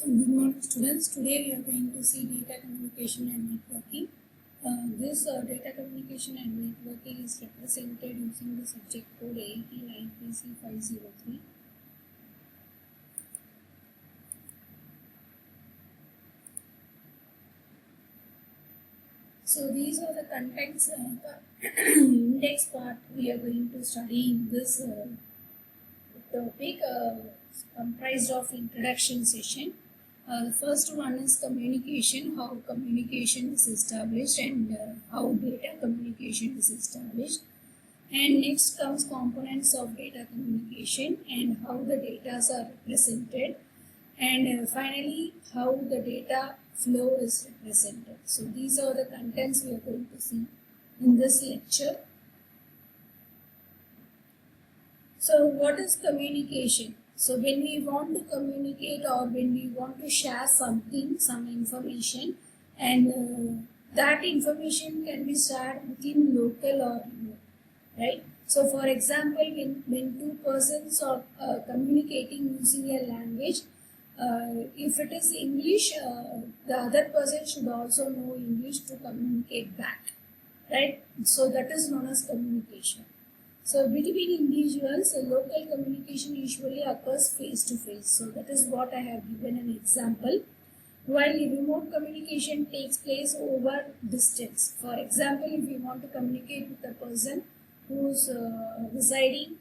Good morning, students. Today we are going to see data communication and networking. This data communication and networking is represented using the subject code 189PC503. So these are the contents, index part we are going to study in this topic, comprised of introduction session. The first one is communication, how communication is established and how data communication is established. And next comes components of data communication and how the data are represented. And finally, how the data flow is represented. So these are the contents we are going to see in this lecture. So what is communication? So when we want to communicate or when we want to share something, some information, and that information can be shared within local or remote, right? So for example, when two persons are communicating using a language, if it is English, the other person should also know English to communicate back, right? So that is known as communication. So between individuals, local communication usually occurs face to face. So that is what I have given an example. While remote communication takes place over distance. For example, if we want to communicate with a person who's residing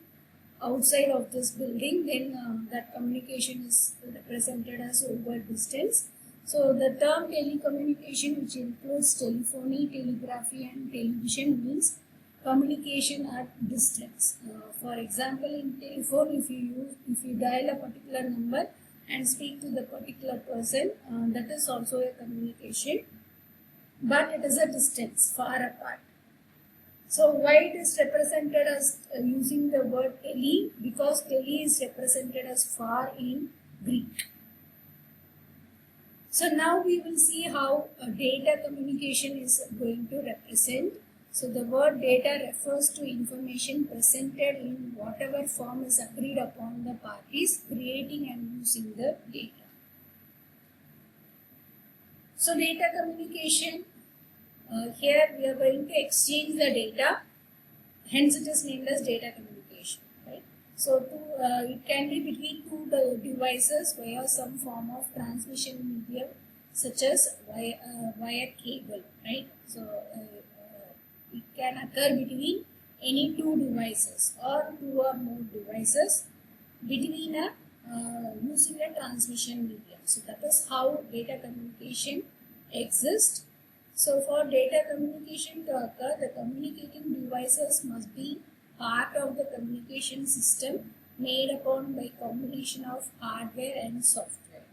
outside of this building, then that communication is represented as over distance. So the term telecommunication, which includes telephony, telegraphy and television, means communication at distance. For example, in telephone, if you dial a particular number and speak to the particular person, that is also a communication, but it is a distance, far apart. So why it is represented as using the word tele? Because tele is represented as far in Greek. So now we will see how data communication is going to represent. So the word data refers to information presented in whatever form is agreed upon the parties creating and using the data. So data communication, here we are going to exchange the data, hence it is named as data communication, right? So it can be between two devices via some form of transmission medium such as via cable, right? So it can occur between any two devices or two or more devices between using a transmission medium. So that is how data communication exists. So for data communication to occur, the communicating devices must be part of the communication system made upon by combination of hardware and software.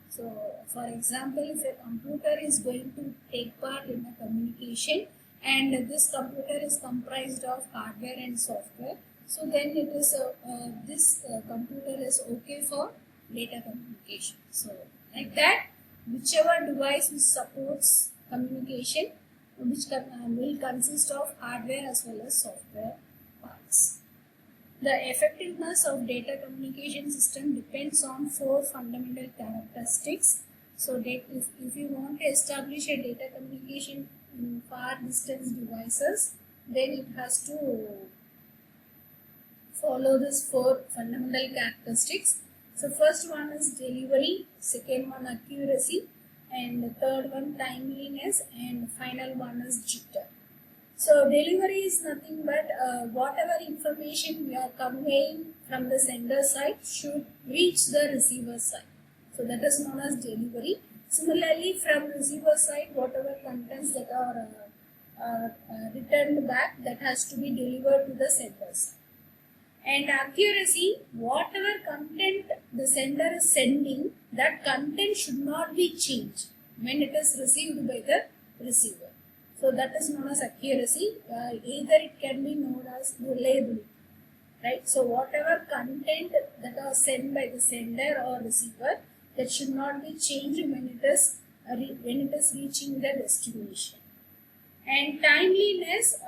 So for example, if a computer is going to take part in a communication and this computer is comprised of hardware and software, so then it is this computer is okay for data communication. So like that, whichever device which supports communication, which will consist of hardware as well as software parts. The effectiveness of data communication system depends on four fundamental characteristics. So if you want to establish a data communication in far distance devices, then it has to follow these four fundamental characteristics. So first one is delivery, second one accuracy, and the third one timeliness, and final one is jitter. So delivery is nothing but whatever information we are conveying from the sender side should reach the receiver side. So that is known as delivery. Similarly, from receiver side, whatever contents that are returned back, that has to be delivered to the sender side. And accuracy, whatever content the sender is sending, that content should not be changed when it is received by the receiver. So that is known as accuracy. Either it can be known as reliability, right? So whatever content that are sent by the sender or receiver, that should not be changed when it is reaching the destination. And timeliness,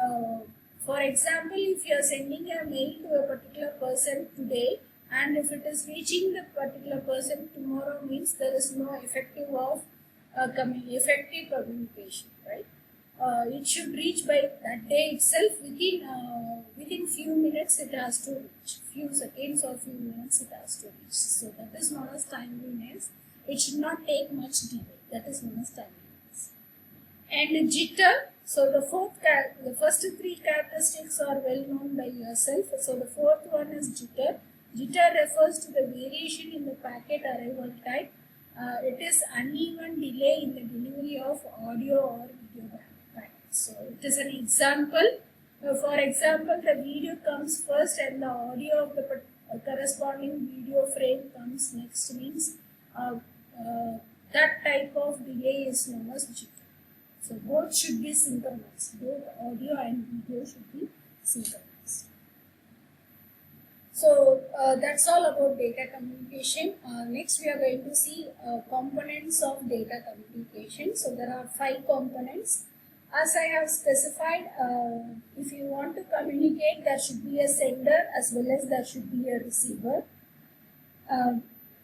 for example, if you are sending a mail to a particular person today, and if it is reaching the particular person tomorrow, means there is no effective communication, right? It should reach by that day itself. Within few minutes it has to reach, few seconds or few minutes it has to reach. So that is known as timeliness. It should not take much delay. That is known as timeliness. And jitter. So the first three characteristics are well known by yourself. So the fourth one is jitter. Jitter refers to the variation in the packet arrival time. It is uneven delay in the delivery of audio or video packet. So it is an example. For example, the video comes first and the audio of the corresponding video frame comes next, means that type of delay is known as jitter. So both should be synchronized. Both audio and video should be synchronized. So that's all about data communication. Next we are going to see components of data communication. So there are 5 components. As I have specified, if you want to communicate, there should be a sender as well as there should be a receiver.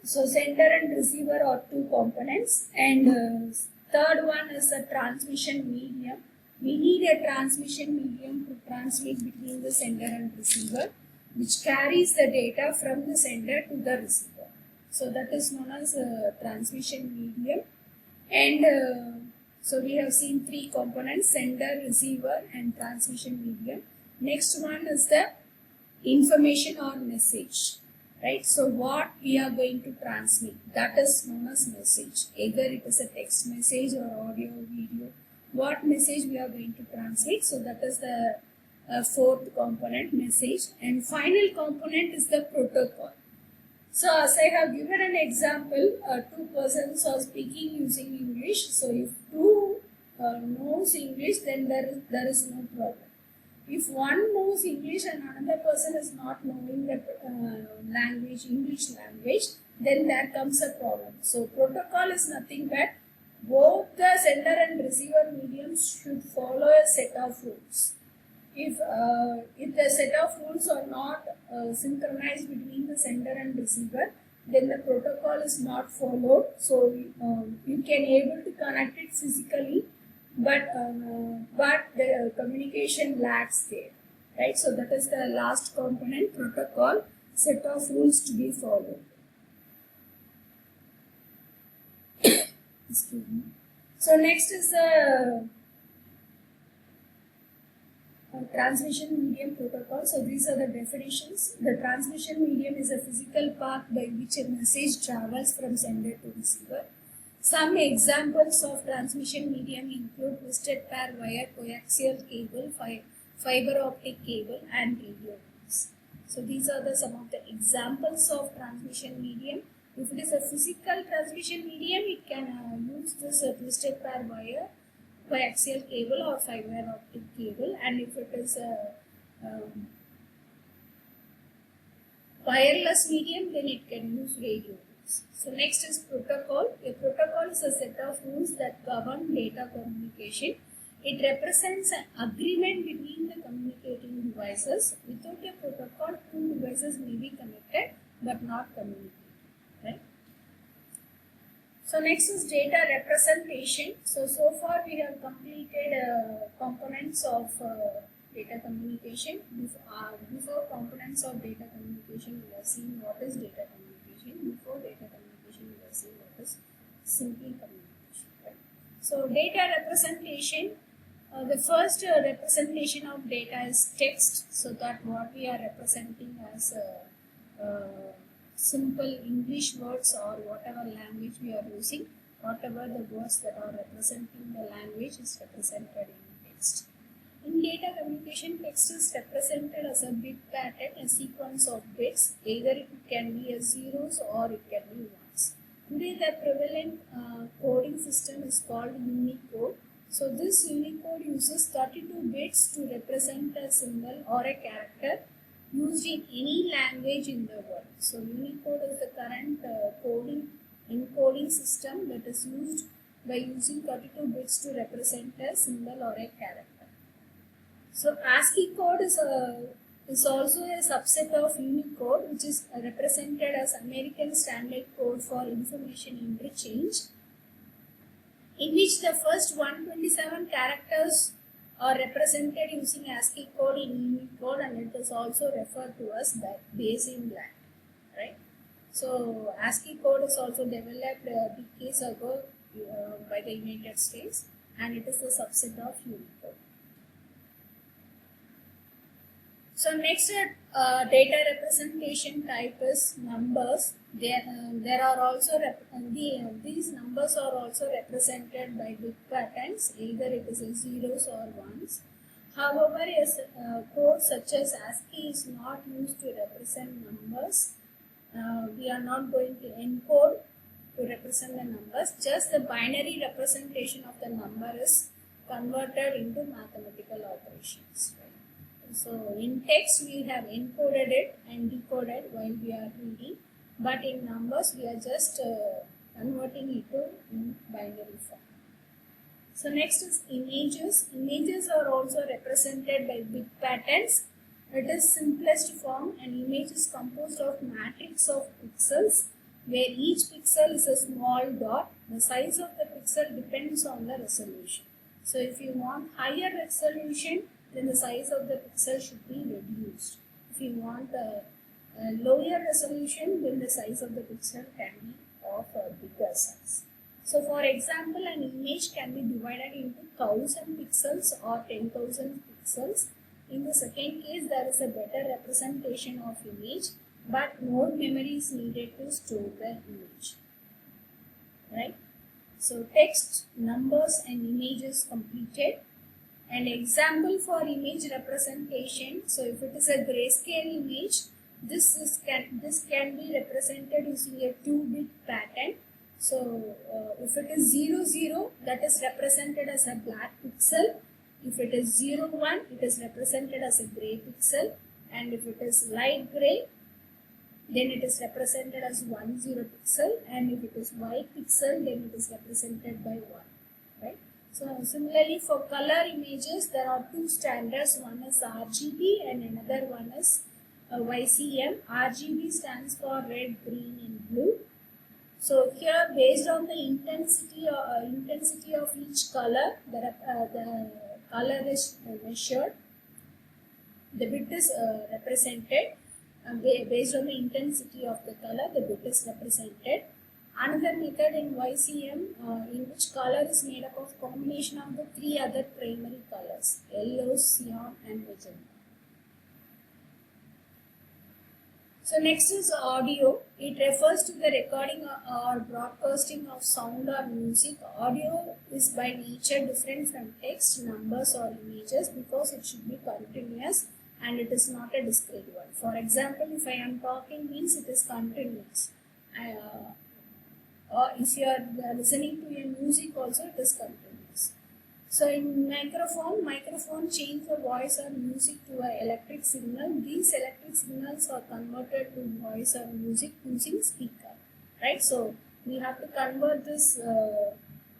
So sender and receiver are 2 components, and third one is a transmission medium. We need a transmission medium to transmit between the sender and receiver, which carries the data from the sender to the receiver. So that is known as a transmission medium. And so we have seen 3 components: sender, receiver, and transmission medium. Next one is the information or message. Right, so what we are going to transmit, that is known as message. Either it is a text message or audio, video. What message we are going to transmit? So that is the fourth component, message. And final component is the protocol. So as I have given an example, 2 persons are speaking using English. So if 2 knows English, then there is no problem. If one knows English and another person is not knowing that English language, then there comes a problem. So protocol is nothing but both the sender and receiver mediums should follow a set of rules. If the set of rules are not synchronized between the sender and receiver, then the protocol is not followed. So you can able to connect it physically, but the communication lacks there, right? So that is the last component, protocol, set of rules to be followed. Excuse me. So next is the transmission medium protocol. So these are the definitions. The transmission medium is a physical path by which a message travels from sender to receiver. Some examples of transmission medium include twisted pair wire, coaxial cable, fiber optic cable, and radio waves. So these are some of the examples of transmission medium. If it is a physical transmission medium, it can use this twisted pair wire, coaxial cable, or fiber optic cable. And if it is a wireless medium, then it can use radio. So next is protocol. A protocol is a set of rules that govern data communication. It represents an agreement between the communicating devices. Without a protocol, 2 devices may be connected but not communicate. Right? So next is data representation. So far we have completed components of data communication. Before components of data communication, we have seen what is data communication. Before data communication, we have seen what is simple communication. Right? So data representation, the first representation of data is text. So that what we are representing as simple English words or whatever language we are using, whatever the words that are representing the language is represented in text. In data communication, text is represented as a bit pattern, a sequence of bits. Either it can be a zeros or it can be ones. Today, the prevalent coding system is called Unicode. So this Unicode uses 32 bits to represent a symbol or a character used in any language in the world. So Unicode is the current encoding system that is used by using 32 bits to represent a symbol or a character. So ASCII code is is also a subset of Unicode, which is represented as American Standard Code for Information Interchange, in which the first 127 characters are represented using ASCII code in Unicode, and it is also referred to as Bayesian land, right? So ASCII code is also developed decades ago by the United States, and it is a subset of Unicode. So next data representation type is numbers. There are also these numbers are also represented by bit patterns, either it is a zeros or ones. However, as code such as ASCII is not used to represent numbers. We are not going to encode to represent the numbers. Just the binary representation of the number is converted into mathematical operations. Right? So in text we have encoded it and decoded while we are reading, but in numbers we are just converting it to in binary form. So next is images. Images are also represented by bit patterns. It is simplest form. An image is composed of matrix of pixels where each pixel is a small dot. The size of the pixel depends on the resolution. So if you want higher resolution, then the size of the pixel should be reduced. If you want a lower resolution, then the size of the pixel can be of a bigger size. So for example, an image can be divided into 1000 pixels or 10,000 pixels. In the second case, there is a better representation of image, but more memory is needed to store the image. Right? So text, numbers and images completed. An example for image representation. So if it is a grayscale image, this can be represented using a 2-bit pattern. So if it is 0, 0, that is represented as a black pixel. If it is 0, 1, it is represented as a gray pixel. And if it is light gray, then it is represented as 1, 0 pixel. And if it is white pixel, then it is represented by 1. Right? So similarly for color images, there are two standards. One is RGB and another one is YCM. RGB stands for red, green and blue. So here, based on the intensity of each color, the color is measured. The bit is represented. Based on the intensity of the color, the bit is represented. Another method in YCM, in which color is made up of combination of the three other primary colors: yellow, cyan and magenta. So next is audio. It refers to the recording or broadcasting of sound or music. Audio is by nature different from text, numbers or images because it should be continuous and it is not a discrete one. For example, if I am talking means it is continuous. Or if you are listening to your music also, it is continuous. So in microphone change the voice or music to an electric signal. These electric signals are converted to voice or music using speaker, right? So we have to convert this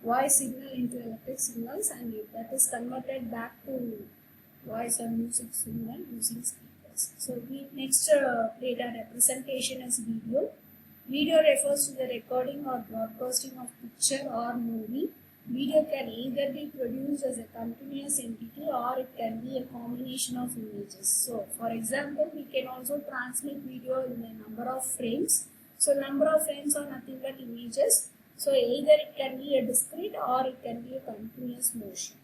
voice signal into electric signals, and that is converted back to voice or music signal using speakers. So next data representation is video. Video refers to the recording or broadcasting of picture or movie. Video can either be produced as a continuous entity or it can be a combination of images. So, for example, we can also transmit video in a number of frames. So, number of frames are nothing but images. So, either it can be a discrete or it can be a continuous motion.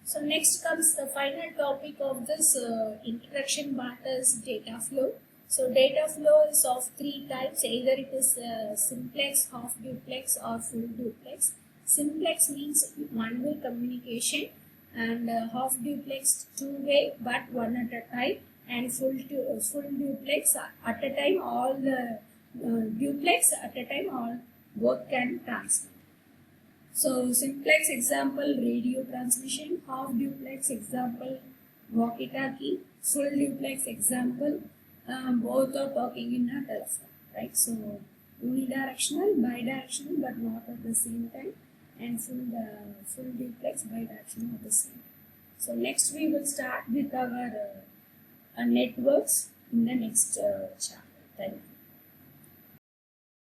So, next comes the final topic of this introduction part is data flow. So data flow is of three types, either it is simplex, half duplex or full duplex. Simplex means one-way communication and half duplex two-way but one at a time, and full duplex at a time all the duplex at a time all both can transmit. So simplex example radio transmission, half duplex example walkie-talkie, full duplex example both are talking in a telephone, right? So unidirectional, bidirectional, but not at the same time, and full duplex bidirectional at the same time. So next we will start with our networks in the next chapter. Thank you.